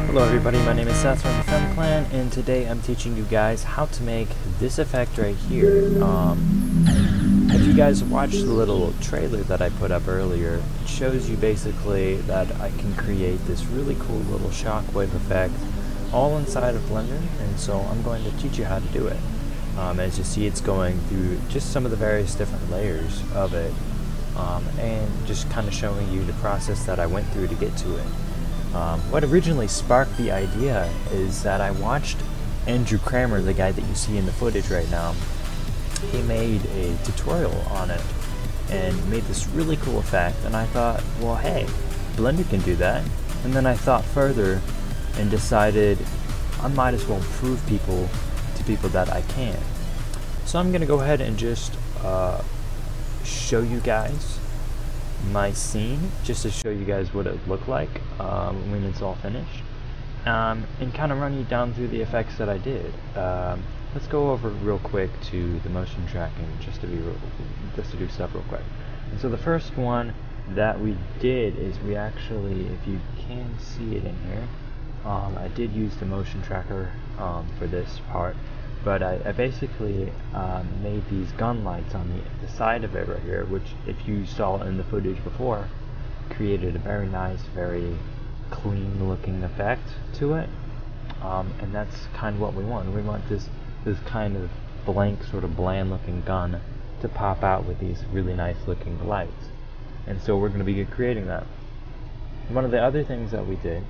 Hello everybody, my name is Seth from AFilmClan, and today I'm teaching you guys how to make this effect right here. If you guys watched the little trailer that I put up earlier, it shows you basically that I can create this really cool little shockwave effect all inside of Blender, and so I'm going to teach you how to do it. As you see, it's going through just some of the various different layers of it, and just kind of showing you the process that I went through to get to it. What originally sparked the idea is that I watched Andrew Kramer, the guy that you see in the footage right now. He made a tutorial on it and made this really cool effect, and I thought, well, hey, Blender can do that. And then I thought further and decided I might as well prove to people that I can. So I'm gonna go ahead and just show you guys my scene, just to show you guys what it looked like when it's all finished, and kind of run you down through the effects that I did. Let's go over real quick to the motion tracking, just to do stuff real quick. And so the first one that we did is we actually, if you can see it in here, I did use the motion tracker for this part, but I basically made these gun lights on the side of it right here, which, if you saw in the footage before, created a very nice, very clean looking effect to it. And that's kind of what we want. We want this kind of blank, sort of bland looking gun to pop out with these really nice looking lights. And so we're going to be creating that. One of the other things that we did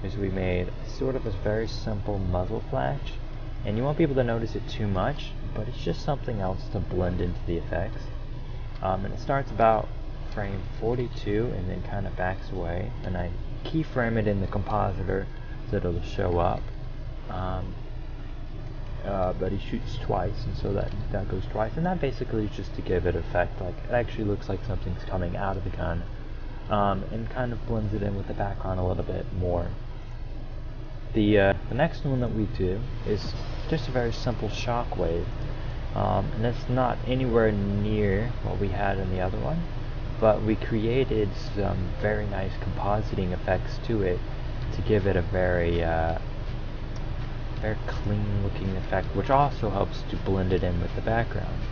is we made sort of a very simple muzzle flash. And you won't be able to notice it too much, but it's just something else to blend into the effects. And it starts about frame 42 and then kind of backs away. And I keyframe it in the compositor so that it'll show up. But he shoots twice, and so that goes twice. And that basically is just to give it effect. Like, it actually looks like something's coming out of the gun. And kind of blends it in with the background a little bit more. The next one that we do is just a very simple shockwave, and it's not anywhere near what we had in the other one, but we created some very nice compositing effects to it to give it a very clean looking effect, which also helps to blend it in with the background.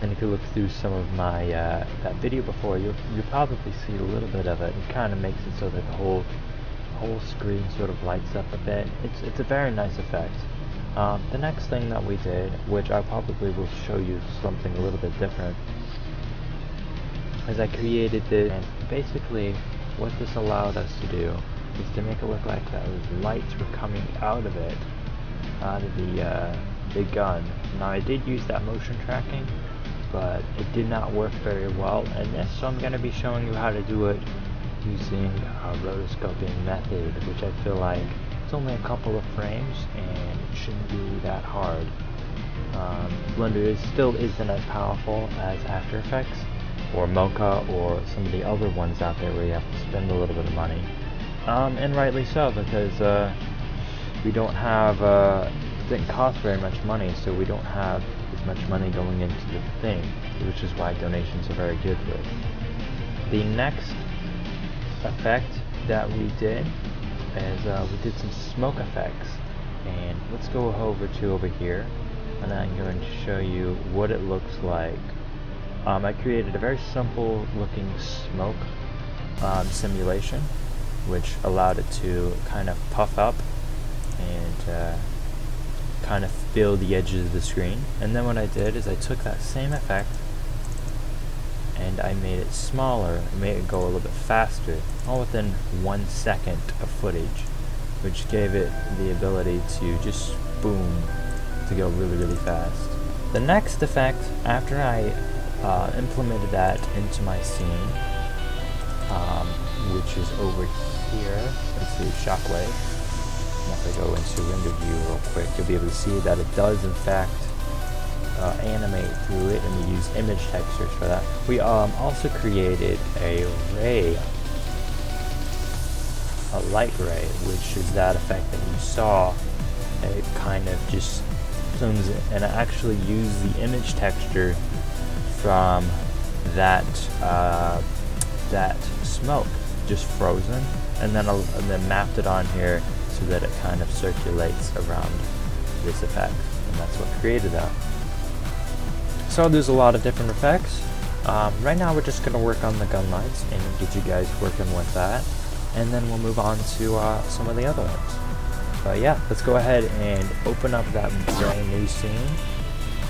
And if you look through some of my that video before, you'll probably see a little bit of it. It kind of makes it so that the whole screen sort of lights up a bit. It's a very nice effect. The next thing that we did, which I probably will show you something a little bit different, is I created this, and basically what this allowed us to do is to make it look like those lights were coming out of it, out of the gun. Now, I did use that motion tracking, but it did not work very well in this, so I'm going to be showing you how to do it using a rotoscoping method, which I feel like it's only a couple of frames and it shouldn't be that hard. Blender still isn't as powerful as After Effects or Mocha or some of the other ones out there where you have to spend a little bit of money, and rightly so, because we don't have it didn't cost very much money, so we don't have as much money going into the thing, which is why donations are very good for it. The next effect that we did is we did some smoke effects, and let's go over here, and I'm going to show you what it looks like. I created a very simple looking smoke simulation, which allowed it to kind of puff up and kind of fill the edges of the screen. And then what I did is I took that same effect and I made it smaller, made it go a little bit faster, all within 1 second of footage, which gave it the ability to just boom, to go really, really fast. The next effect, after I implemented that into my scene, which is over here, let's see, shockwave. And if I go into render view real quick, you'll be able to see that it does in fact animate through it, and we use image textures for that. We also created a ray, a light ray, which is that effect that you saw. It kind of just zooms in, and I actually use the image texture from that that smoke just frozen, and then mapped it on here so that it kind of circulates around this effect, and that's what created that. So there's a lot of different effects. Right now we're just going to work on the gun lights and get you guys working with that, and then we'll move on to some of the other ones. But yeah, let's go ahead and open up that brand new scene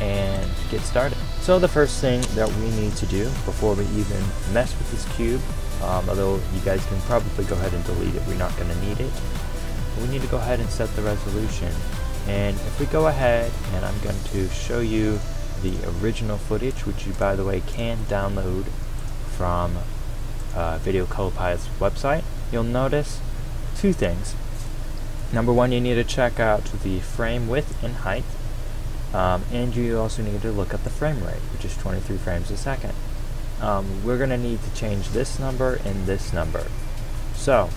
and get started. So the first thing that we need to do before we even mess with this cube, although you guys can probably go ahead and delete it, we're not going to need it, we need to go ahead and set the resolution. And if we go ahead, and I'm going to show you the original footage, which you, by the way, can download from Video Copilot's website, you'll notice two things. Number one, you need to check out the frame width and height, and you also need to look at the frame rate, which is 23 frames a second. We're going to need to change this number and this number. So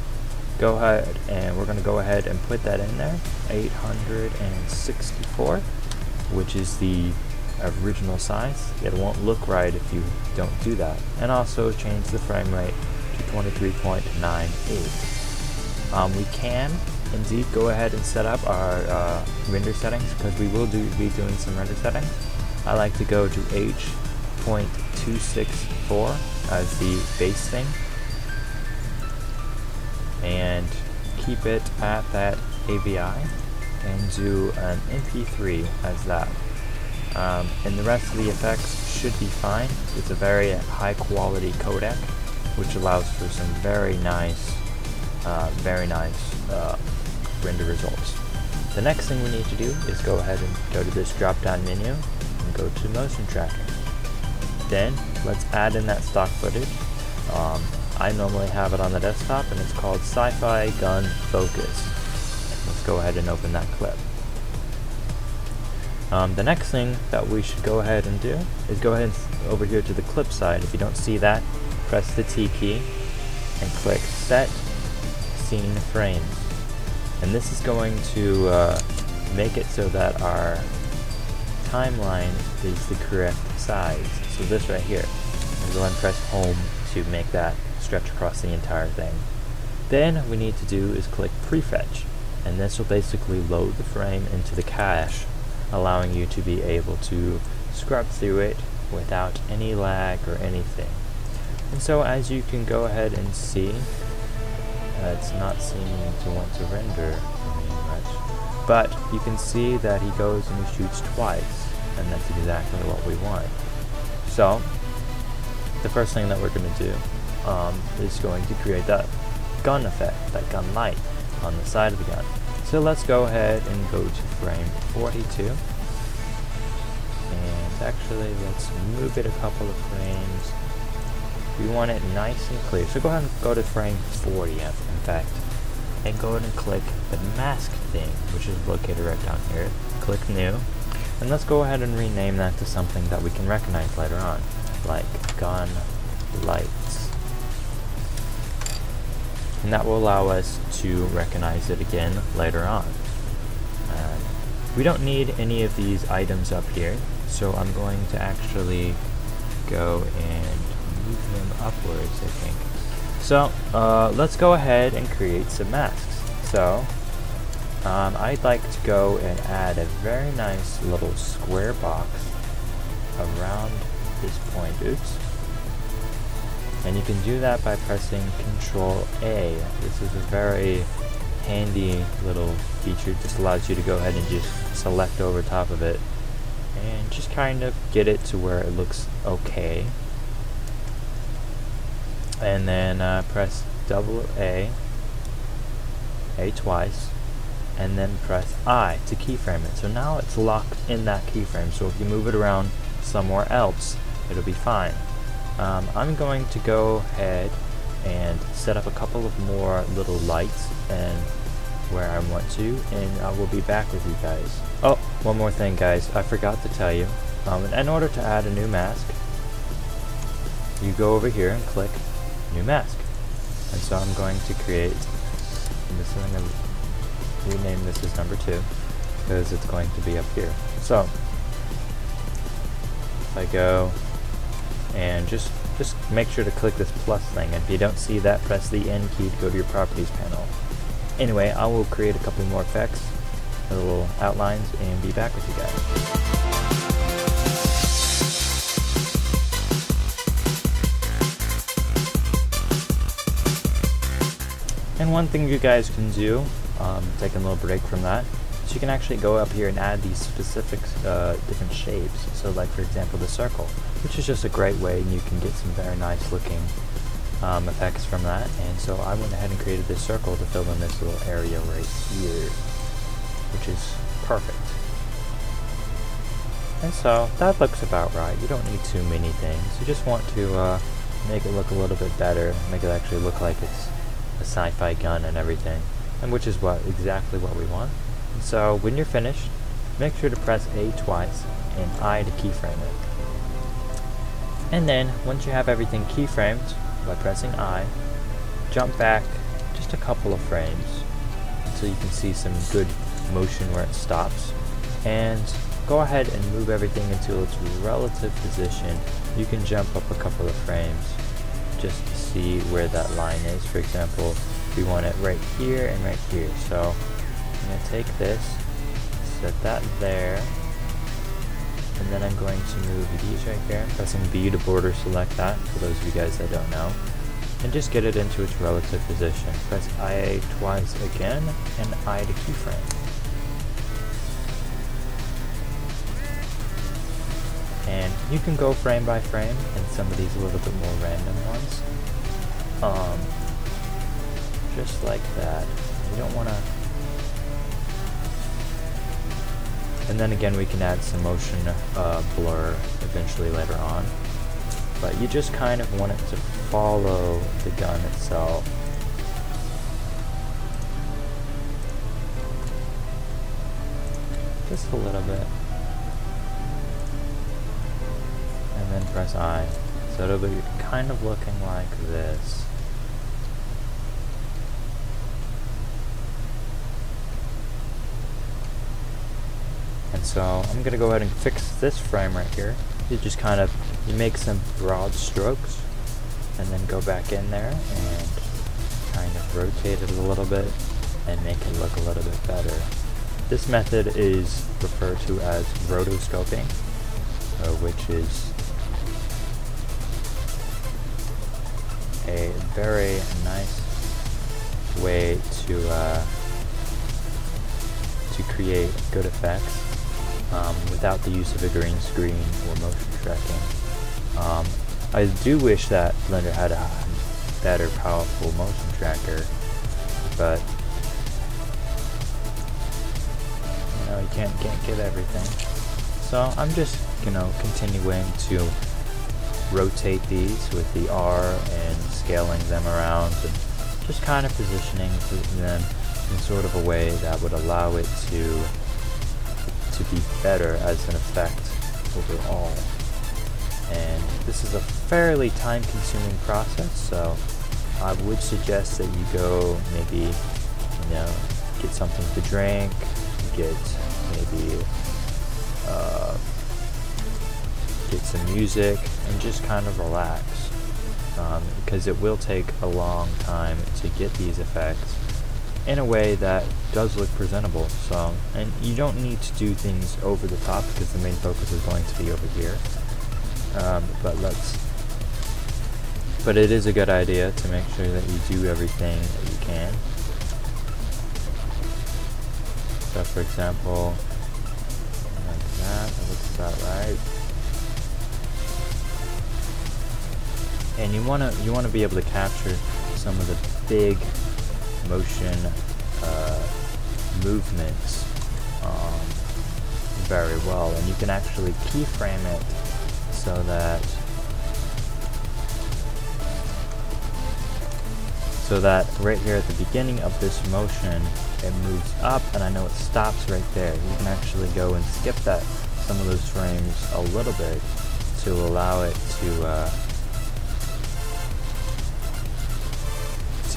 go ahead, and we're going to go ahead and put that in there, 864, which is the original size. It won't look right if you don't do that. And also change the frame rate to 23.98. We can indeed go ahead and set up our render settings, because we will be doing some render settings. I like to go to H.264 as the base thing, and keep it at that AVI, and do an MP3 as that. And the rest of the effects should be fine. It's a very high quality codec, which allows for some very nice render results. The next thing we need to do is go ahead and go to this drop down menu and go to motion tracking. Then let's add in that stock footage. I normally have it on the desktop, and it's called Sci-Fi Gun Focus. Let's go ahead and open that clip. The next thing that we should go ahead and do is go ahead and over here to the clip side. If you don't see that, press the T key and click Set Scene Frames. And this is going to make it so that our timeline is the correct size. So this right here. I'll go ahead and press Home to make that stretch across the entire thing. Then what we need to do is click Prefetch, and this will basically load the frame into the cache, allowing you to be able to scrub through it without any lag or anything. And so as you can go ahead and see, it's not seeming to want to render very much, but you can see that he goes and he shoots twice, and that's exactly what we want. So the first thing that we're going to do is going to create that gun effect, that gun light on the side of the gun. So let's go ahead and go to frame 42, and actually let's move it a couple of frames. We want it nice and clear, so go ahead and go to frame 40 in fact, and go ahead and click the mask thing, which is located right down here. Click New, and let's go ahead and rename that to something that we can recognize later on, like gun lights. And that will allow us to recognize it again later on. We don't need any of these items up here, so I'm going to actually go and move them upwards, I think. So let's go ahead and create some masks. So I'd like to go and add a very nice little square box around this point. Oops. And you can do that by pressing Control A. This is a very handy little feature. It just allows you to go ahead and just select over top of it and just kind of get it to where it looks okay. And then press A twice, and then press I to keyframe it. So now it's locked in that keyframe, so if you move it around somewhere else, it'll be fine. I'm going to go ahead and set up a couple of more little lights and where I want to, and I will be back with you guys. Oh, one more thing guys, I forgot to tell you. In order to add a new mask, you go over here and click New Mask. And so I'm going to create, I'm going to rename this as number 2, because it's going to be up here. So, if I go and just make sure to click this plus thing. If you don't see that, press the N key to go to your properties panel. Anyway, I will create a couple more effects, little outlines, and be back with you guys. And one thing you guys can do, taking a little break from that, is you can actually go up here and add these specific different shapes. So like for example the circle, which is just a great way, and you can get some very nice looking effects from that. And so I went ahead and created this circle to fill in this little area right here, which is perfect. And so that looks about right. You don't need too many things. You just want to make it look a little bit better, make it actually look like it's a sci-fi gun and everything, and which is exactly what we want. And so when you're finished, make sure to press A twice and I to keyframe it. And then once you have everything keyframed by pressing I, jump back just a couple of frames until you can see some good motion where it stops, and go ahead and move everything into its relative position. You can jump up a couple of frames just to see where that line is. For example, we want it right here and right here. So I'm going to take this, set that there, and then I'm going to move these right here, pressing B to border select that, for those of you guys that don't know, and just get it into its relative position. Press IA twice again, and I to keyframe. And you can go frame by frame, and some of these a little bit more random ones. Just like that. You don't want to... And then again, we can add some motion blur eventually later on. But you just kind of want it to follow the gun itself. Just a little bit. And then press I. So it'll be kind of looking like this. And so I'm going to go ahead and fix this frame right here. You just kind of, you make some broad strokes and then go back in there and kind of rotate it a little bit and make it look a little bit better. This method is referred to as rotoscoping, which is a very nice way to create good effects without the use of a green screen or motion tracking. I do wish that Blender had a better powerful motion tracker, but you know, you can't get everything. So I'm just, you know, continuing to rotate these with the R and scaling them around and just kind of positioning them in sort of a way that would allow it to be better as an effect overall. And this is a fairly time-consuming process, so I would suggest that you go maybe, you know, get something to drink, get maybe get some music, and just kind of relax, because it will take a long time to get these effects in a way that does look presentable. So, and you don't need to do things over the top because the main focus is going to be over here. But it is a good idea to make sure that you do everything that you can. So for example, like that looks about right. And you wanna be able to capture some of the big motion movements very well, and you can actually keyframe it so that right here at the beginning of this motion it moves up, and I know it stops right there. You can actually go and skip some of those frames a little bit to allow it to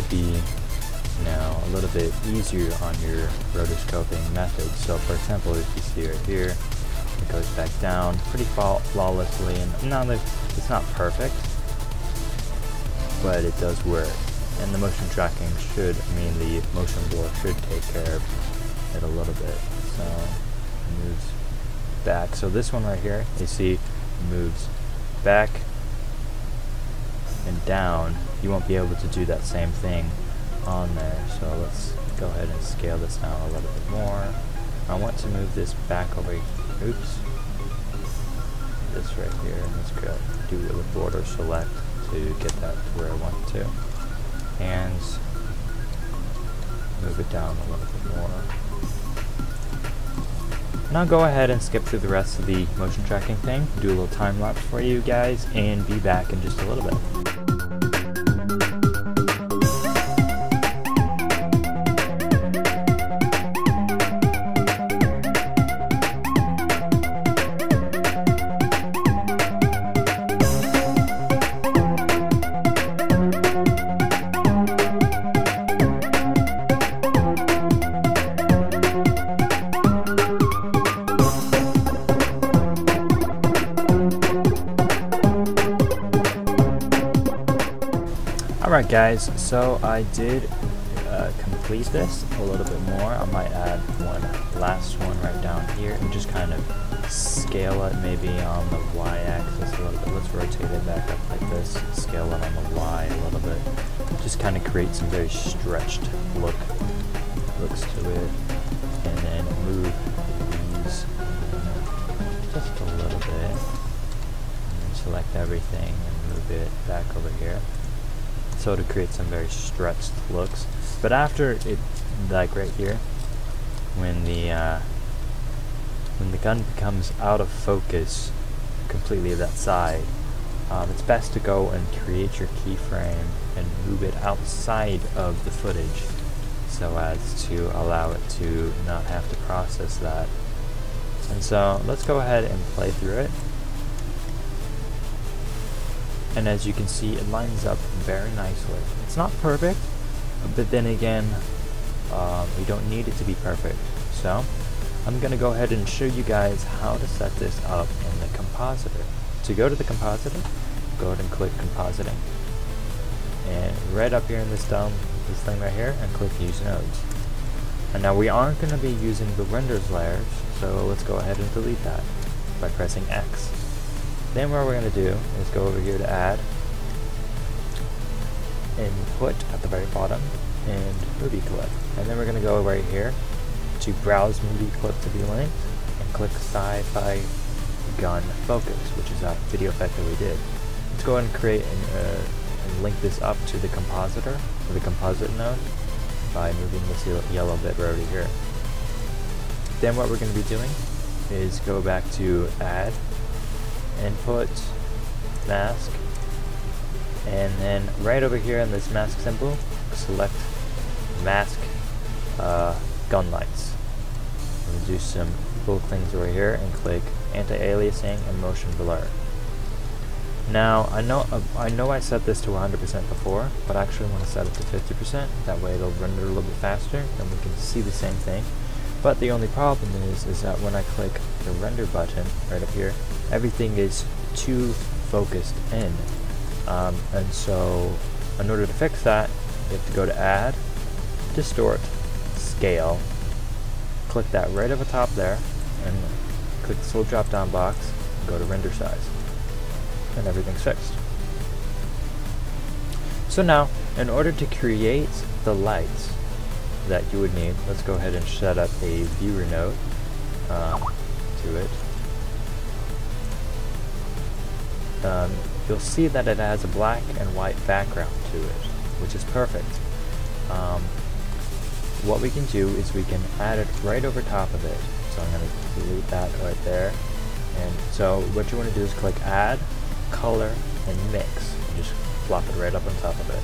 be, you know, a little bit easier on your rotoscoping method. So for example, if you see right here, if goes back down pretty flawlessly, and now it's not perfect, but it does work. And the motion tracking should mean the motion blur should take care of it a little bit. So it moves back. So this one right here, you see, moves back and down. You won't be able to do that same thing on there. So let's go ahead and scale this down a little bit more. I want to move this back over. Oops. This right here. Let's go do the border select to get that to where I want it to. And move it down a little bit more. Now go ahead and skip through the rest of the motion tracking thing, do a little time lapse for you guys, and be back in just a little bit. Alright guys, so I did complete this a little bit more. I might add one last one right down here and just kind of scale it maybe on the y-axis a little bit. Let's rotate it back up like this, scale it on the y a little bit. Just kind of create some very stretched looks to it, and then move these just a little bit, and then select everything and move it back over here. So to create some very stretched looks. But after it, like right here, when the gun becomes out of focus completely that side, it's best to go and create your keyframe and move it outside of the footage so as to allow it to not have to process that. And so let's go ahead and play through it. And as you can see, it lines up very nicely. It's not perfect, but then again, we don't need it to be perfect. So I'm going to go ahead and show you guys how to set this up in the compositor. To go to the compositor, go ahead and click compositing. And right up here in this thing right here, and click use nodes. And now we aren't going to be using the renders layers, so let's go ahead and delete that by pressing X. Then what we're going to do is go over here to add, and put at the very bottom, and movie clip. And then we're going to go right here to browse movie clip to be linked, and click SciFi gun focus, which is that video effect that we did. Let's go ahead and create and link this up to the compositor, or the composite node, by moving this yellow bit right over here. Then what we're going to be doing is go back to add, input, mask, and then right over here in this mask symbol, select mask gun lights. We'll do some cool things over here and click anti-aliasing and motion blur. Now I know I set this to 100% before, but I actually want to set it to 50%. That way it'll render a little bit faster and we can see the same thing. But the only problem is that when I click the render button right up here, everything is too focused in. And so in order to fix that, you have to go to add, distort, scale, click that right over top there, and click this little drop down box, and go to render size. And everything's fixed. So now, in order to create the lights that you would need, let's go ahead and set up a viewer node to it. You'll see that it has a black and white background to it, which is perfect. What we can do is we can add it right over top of it. So I'm going to delete that right there. And so what you want to do is click add, color, and mix. And just plop it right up on top of it.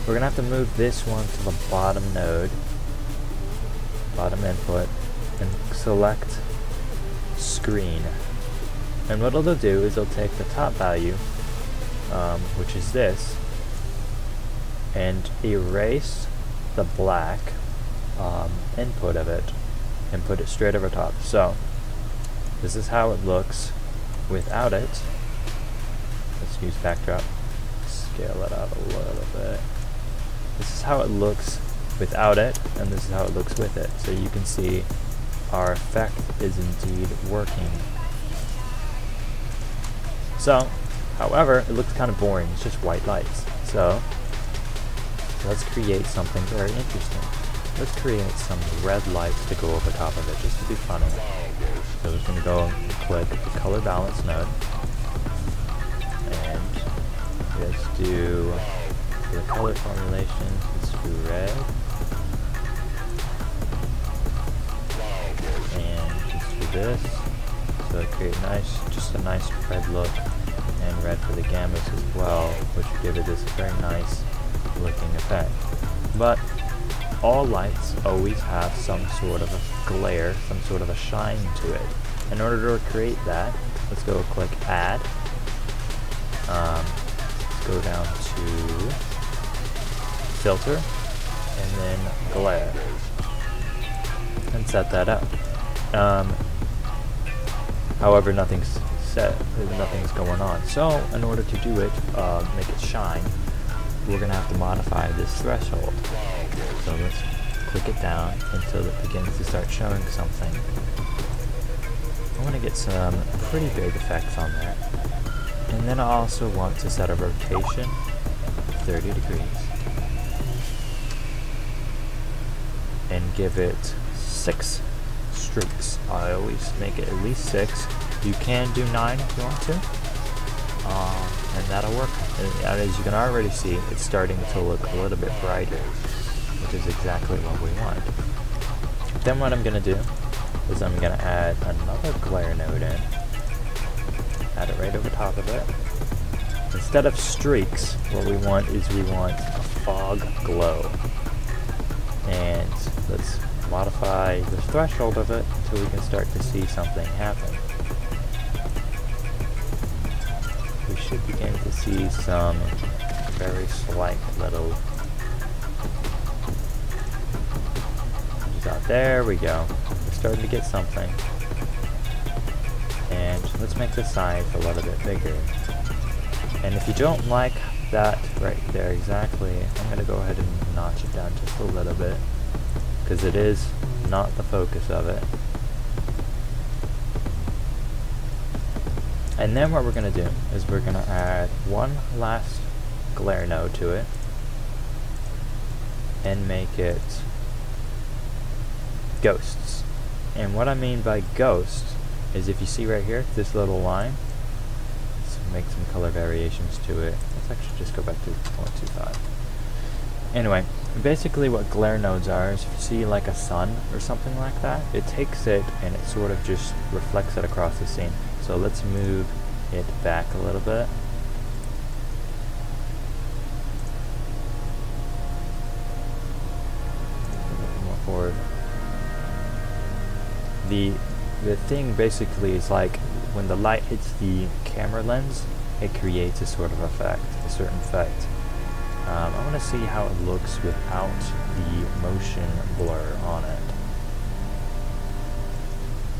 We're going to have to move this one to the bottom node, bottom input, and select screen. And what it'll do is it'll take the top value, which is this, and erase the black input of it and put it straight over top. So This is how it looks without it. Let's use backdrop. Scale it out a little bit. This is how it looks without it, and this is how it looks with it. So you can see our effect is indeed working. So, however, it looks kind of boring. It's just white lights. So, let's create something very interesting. Let's create some red lights to go over top of it, just to be funny. So we're going to go and click the color balance node, and let's do, for the color formulation, let's do red, and just do this, so create just a nice red look, and red for the gammas as well, which will give it this very nice looking effect. But all lights always have some sort of a glare, some sort of a shine to it. In order to create that, let's go click Add. Let's go down to Filter, and then Glare, and set that up. However, nothing's set, nothing's going on. So, in order to do it, make it shine, we're going to have to modify this threshold. So let's click it down until it begins to start showing something. I want to get some pretty big effects on there. And then I also want to set a rotation 30 degrees. And give it 6 streaks. I always make it at least 6. You can do 9 if you want to. And that'll work. And as you can already see, it's starting to look a little bit brighter, which is exactly what we want. Then what I'm going to do is I'm going to add another glare node in. Add it right over top of it. Instead of streaks, what we want is a fog glow. And let's modify the threshold of it until we can start to see something happen. We should begin to see some very slight little out. There we go. We're starting to get something. And let's make the size a little bit bigger. And if you don't like that right there exactly, I'm going to go ahead and notch it down just a little bit, because it is not the focus of it. And then what we're going to do is we're going to add one last glare node to it and make it ghosts. And what I mean by ghost is, if you see right here, this little line, let's make some color variations to it. Let's actually just go back to 0.25. Anyway, basically what glare nodes are is, if you see like a sun or something like that, it takes it and it sort of just reflects it across the scene. So let's move it back a little bit. More forward. The thing basically is like when the light hits the camera lens, it creates a sort of effect, a certain effect. I want to see how it looks without the motion blur on it,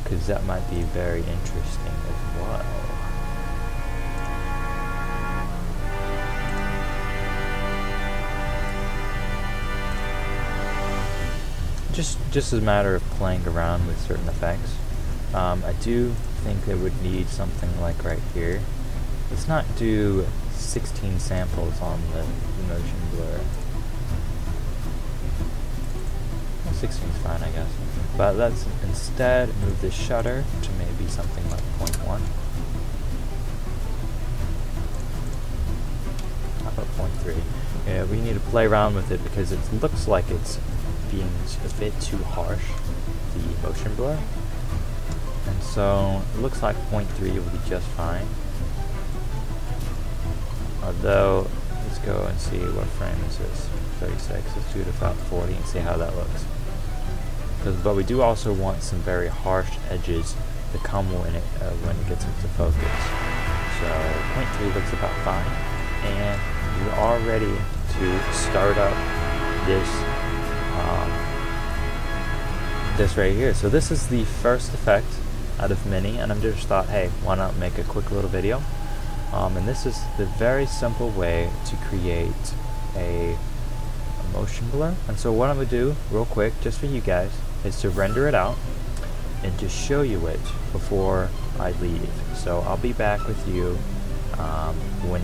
because that might be very interesting as well. Just as a matter of playing around with certain effects. I do think it would need something like right here. Let's not do 16 samples on the motion blur. Well, 16 is fine, I guess. But let's instead move the shutter to maybe something like 0.1. How about 0.3? Yeah, we need to play around with it because it looks like it's being a bit too harsh, the motion blur. And so it looks like 0.3 will be just fine. Although, let's go and see what frame is this. 36. Let's do it about 40 and see how that looks. But we do also want some very harsh edges to come when it gets into focus. So 0.3 looks about fine, and we are ready to start up this this right here. So this is the first effect out of many, and I just thought, hey, why not make a quick little video? And this is the very simple way to create a motion blur. And so what I'm going to do real quick, just for you guys, is to render it out and just show you it before I leave. So I'll be back with you when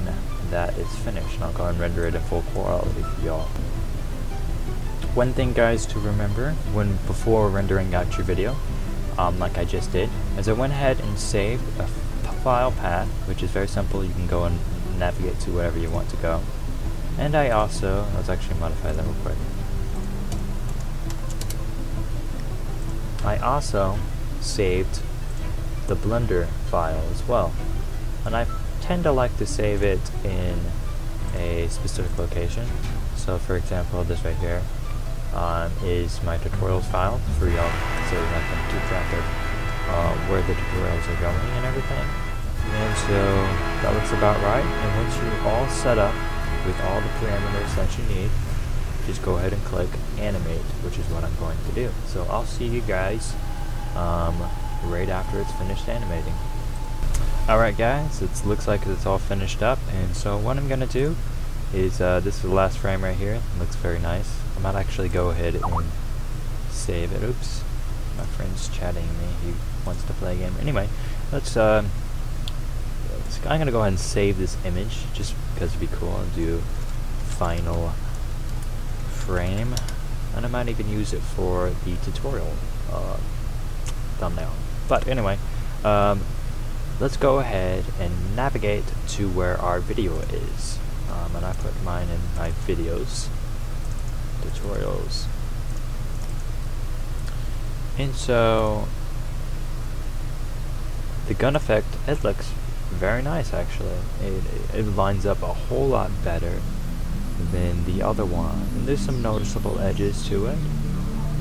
that is finished, and I'll go and render it in full quality for y'all. One thing, guys, to remember before rendering out your video, like I just did, is I went ahead and saved a file path, which is very simple. You can go and navigate to wherever you want to go. And let's actually modify that real quick. I also saved the Blender file as well, and I tend to like to save it in a specific location. So for example, this right here is my tutorials file for y'all, so I can keep track of where the tutorials are going and everything. And so that looks about right. And once you're all set up with all the parameters that you need, just go ahead and click animate, which is what I'm going to do. So I'll see you guys right after it's finished animating. Alright guys, it looks like it's all finished up, and so what I'm going to do is, this is the last frame right here. It looks very nice. I might actually go ahead and save it. Oops, my friend's chatting me. He wants to play a game. Anyway, I'm going to go ahead and save this image just because it'd be cool, and do final frame, and I might even use it for the tutorial thumbnail. But anyway, let's go ahead and navigate to where our video is. And I put mine in my videos, tutorials. And so the gun effect, it looks very nice actually. It lines up a whole lot better than the other one. And there's some noticeable edges to it,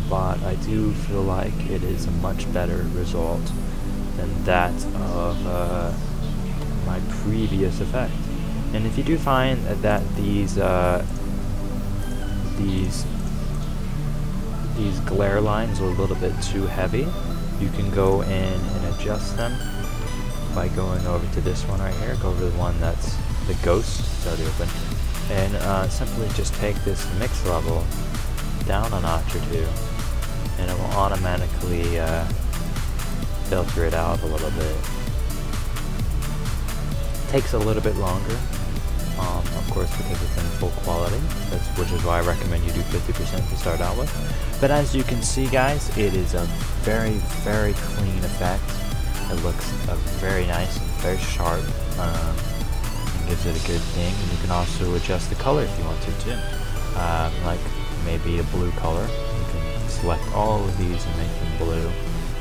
but I do feel like it is a much better result than that of my previous effect. And if you do find that these glare lines are a little bit too heavy, you can go in and adjust them by going over to this one right here. Go over to the one that's the ghost. It's already open. And simply just take this mix level down a notch or two, and it will automatically filter it out a little bit. Takes a little bit longer, of course, because it's in full quality, which is why I recommend you do 50% to start out with. But as you can see, guys, it is a very, very clean effect. It looks very nice and very sharp. Gives it a good thing. And you can also adjust the color if you want to too. Like maybe a blue color. You can select all of these and make them blue,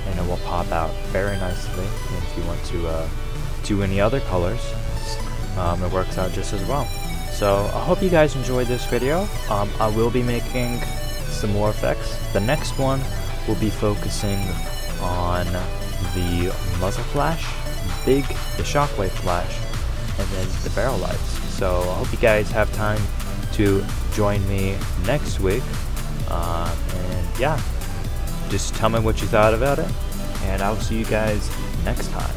and it will pop out very nicely. And if you want to do any other colors, it works out just as well. So I hope you guys enjoyed this video. I will be making some more effects. The next one will be focusing on the muzzle flash, the shockwave flash, and then the barrel lights. So I hope you guys have time to join me next week. And yeah, just tell me what you thought about it, and I'll see you guys next time.